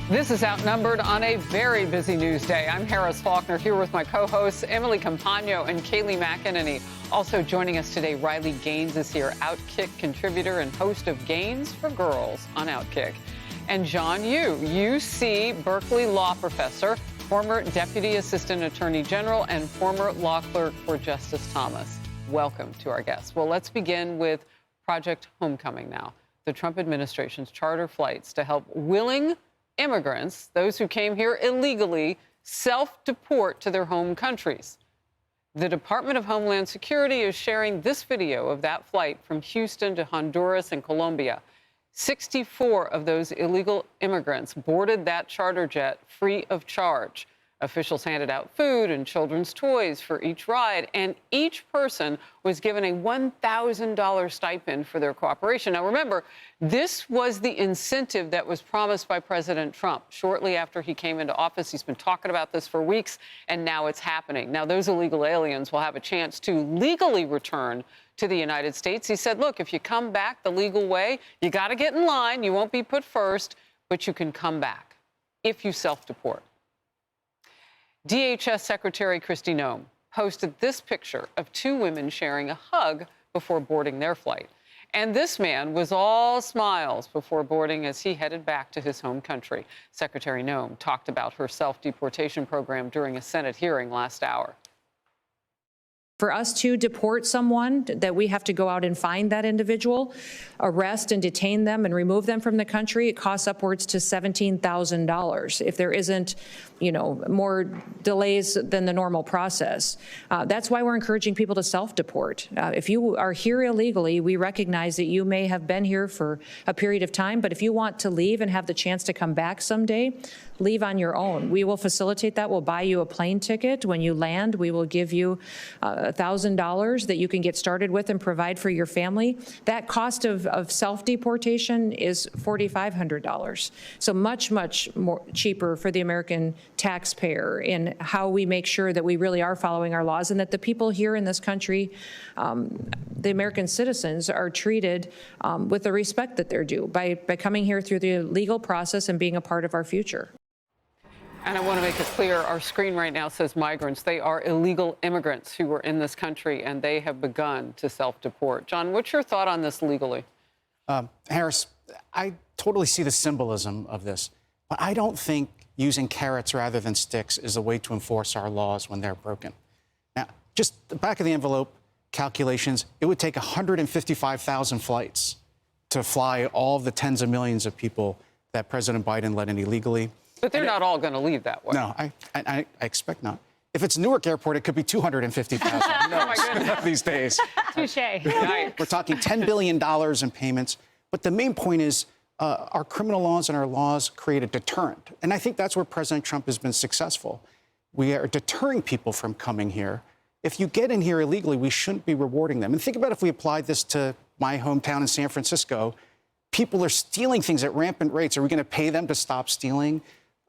This is Outnumbered on a very busy news day. I'm Harris Faulkner here with my co-hosts Emily Campagno and Kaylee McEnany. Also joining us today, Riley Gaines is here, Outkick contributor and host of Gaines for Girls on Outkick. And John Yoo, UC Berkeley law professor, former Deputy Assistant Attorney General and former law clerk for Justice Thomas. Welcome to our guests. Well, let's begin with Project Homecoming now. The Trump administration's charter flights to help willing immigrants, those who came here illegally, self-deport to their home countries. The Department of Homeland Security is sharing this video of that flight from Houston to Honduras and Colombia. 64 of those illegal immigrants boarded that charter jet free of charge. Officials handed out food and children's toys for each ride, and each person was given a $1,000 stipend for their cooperation. Now, remember, this was the incentive that was promised by President Trump shortly after he came into office. He's been talking about this for weeks, and now it's happening. Now, those illegal aliens will have a chance to legally return to the United States. He said, look, if you come back the legal way, you got to get in line. You won't be put first, but you can come back if you self-deport. DHS Secretary Kristi Noem posted this picture of two women sharing a hug before boarding their flight. And this man was all smiles before boarding as he headed back to his home country. Secretary Noem talked about her self-deportation program during a Senate hearing last hour. For us to deport someone, that we have to go out and find that individual, arrest and detain them and remove them from the country, it costs upwards to $17,000 if there isn't, more delays than the normal process. That's why we're encouraging people to self-deport. If you are here illegally, we recognize that you may have been here for a period of time, but if you want to leave and have the chance to come back someday, leave on your own. We will facilitate that. We'll buy you a plane ticket. When you land, we will give you $1,000 that you can get started with and provide for your family. That cost of self-deportation is $4,500. So much, much more cheaper for the American taxpayer in how we make sure that we really are following our laws and that the people here in this country, the American citizens, are treated with the respect that they're due by coming here through the legal process and being a part of our future. And I want to make it clear, our screen right now says migrants. They are illegal immigrants who were in this country, and they have begun to self-deport. John, what's your thought on this legally? Harris, I totally see the symbolism of this, but I don't think using carrots rather than sticks is a way to enforce our laws when they're broken. Now, just the back of the envelope calculations, it would take 155,000 flights to fly all of the tens of millions of people that President Biden let in illegally. But they're not all going to leave that way. No, I expect not. If it's Newark Airport, it could be 250,000 Oh, my goodness. these days. Touché. Yikes. We're talking $10 billion in payments. But the main point is our criminal laws and our laws create a deterrent. And I think that's where President Trump has been successful. We are deterring people from coming here. If you get in here illegally, we shouldn't be rewarding them. And think about if we applied this to my hometown in San Francisco. People are stealing things at rampant rates. Are we going to pay them to stop stealing?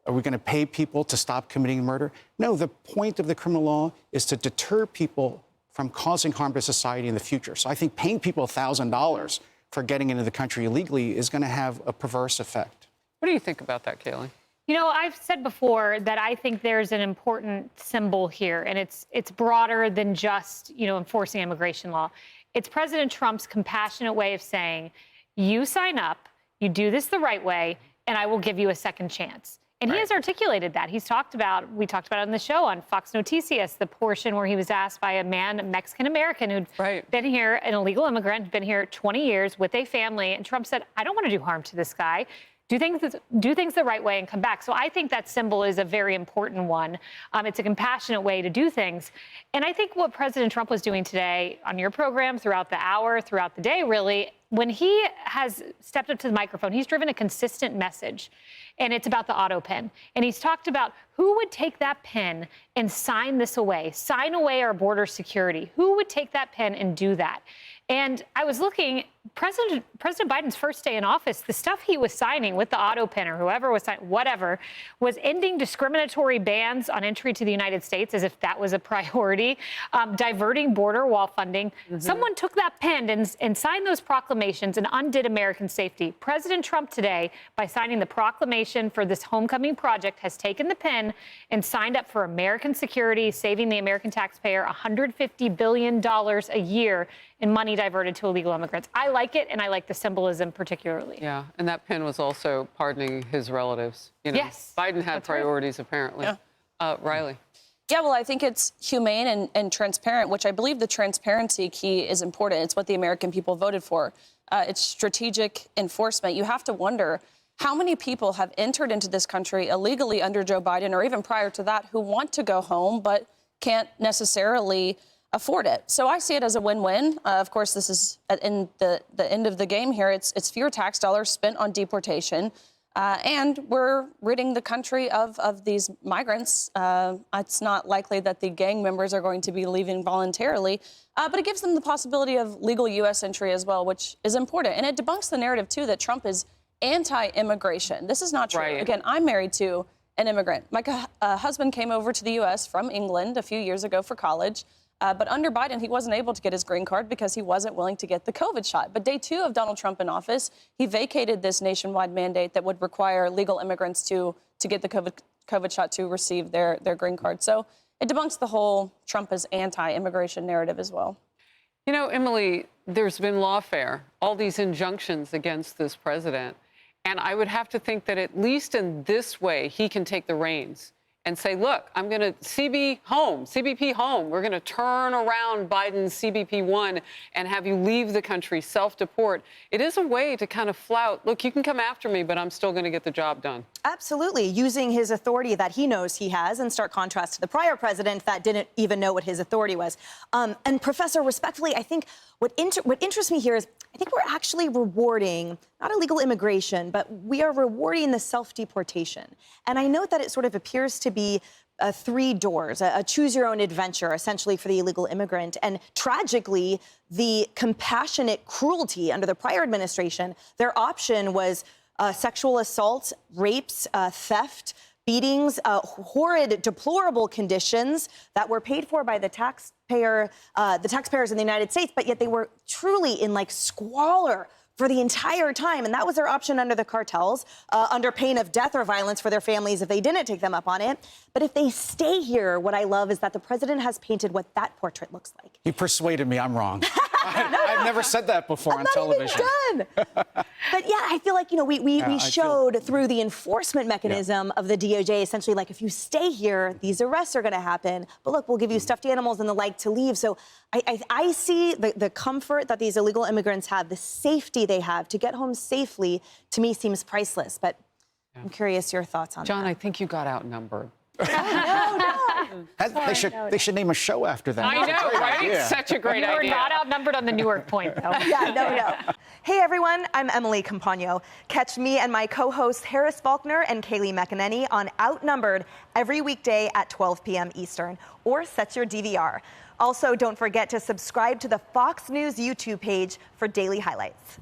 Are we going to pay people to stop committing murder? No, the point of the criminal law is to deter people from causing harm to society in the future. So I think paying people $1,000 for getting into the country illegally is going to have a perverse effect. What do you think about that, Kaylee? I've said before that I think there's an important symbol here, and it's broader than just, enforcing immigration law. It's President Trump's compassionate way of saying, you sign up, you do this the right way, and I will give you a second chance. And He has articulated that. We talked about it on the show on Fox Noticias, the portion where he was asked by a man, a Mexican-American who'd been here, an illegal immigrant, been here 20 years with a family. And Trump said, I don't want to do harm to this guy. Do things the right way and come back. So I think that symbol is a very important one. It's a compassionate way to do things. And I think what President Trump was doing today on your program, throughout the hour, throughout the day, really, when he has stepped up to the microphone, he's driven a consistent message. And it's about the auto pen. And he's talked about who would take that pen and sign this away, sign away our border security. Who would take that pen and do that? And I was looking, President Biden's first day in office, the stuff he was signing with the auto pen or whoever was signing, whatever, was ending discriminatory bans on entry to the United States as if that was a priority, diverting border wall funding. Someone took that pen and signed those proclamations and undid American safety. President Trump today, by signing the proclamation for this homecoming project, has taken the pen and signed up for American security, saving the American taxpayer $150 billion a year in money diverted to illegal immigrants. I like it, and I like the symbolism particularly. Yeah, and that pen was also pardoning his relatives. You know, yes. Biden had priorities, apparently. Yeah. Riley. Yeah, well, I think it's humane and transparent, which I believe the transparency key is important. It's what the American people voted for. It's strategic enforcement. You have to wonder how many people have entered into this country illegally under Joe Biden or even prior to that who want to go home but can't necessarily afford it. So I see it as a win-win. Of course, this is in the end of the game here. It's fewer tax dollars spent on deportation, and we're ridding the country of these migrants. It's not likely that the gang members are going to be leaving voluntarily, but it gives them the possibility of legal U.S. entry as well, which is important. And it debunks the narrative, too, that Trump is anti-immigration. This is not true. Right. Again, I'm married to an immigrant. My husband came over to the U.S. from England a few years ago for college. But under Biden, he wasn't able to get his green card because he wasn't willing to get the COVID shot. But day 2 of Donald Trump in office, he vacated this nationwide mandate that would require legal immigrants to get the COVID shot to receive their green card. So it debunks the whole Trump is anti-immigration narrative as well. You know, Emily, there's been lawfare, all these injunctions against this president. And I would have to think that at least in this way, he can take the reins and say, look, I'm going to CBP home. We're going to turn around Biden's CBP 1 and have you leave the country, self-deport. It is a way to kind of flout, look, you can come after me, but I'm still going to get the job done. Absolutely. Using his authority that he knows he has, in stark contrast to the prior president that didn't even know what his authority was. And Professor, respectfully, I think what interests me here is I think we're actually rewarding not illegal immigration, but we are rewarding the self-deportation. And I note that it sort of appears to be 3 doors, a choose-your-own-adventure, essentially, for the illegal immigrant. And tragically, the compassionate cruelty under the prior administration, their option was sexual assault, rapes, theft, beatings, horrid, deplorable conditions that were paid for by the taxpayers in the United States, but yet they were truly in like squalor for the entire time. And that was their option under the cartels, under pain of death or violence for their families if they didn't take them up on it. But if they stay here, what I love is that the president has painted what that portrait looks like. You persuaded me. I'm wrong. I've never said that before on television. Done. But yeah, I feel like, you know, we showed through the enforcement mechanism of the DOJ, essentially, like, if you stay here, these arrests are going to happen. But look, we'll give you stuffed animals and the like to leave. So I see the comfort that these illegal immigrants have, the safety they have to get home safely, to me seems priceless. But I'm curious your thoughts on John, that. I think you got outnumbered. They should name a show after that. I know, right? It's such a great idea. We're not outnumbered on the Newark point, though. Yeah, no. Hey, everyone, I'm Emily Campagno. Catch me and my co-hosts Harris Faulkner and Kaylee McEnany on Outnumbered every weekday at 12 p.m. Eastern, or set your DVR. Also, don't forget to subscribe to the Fox News YouTube page for daily highlights.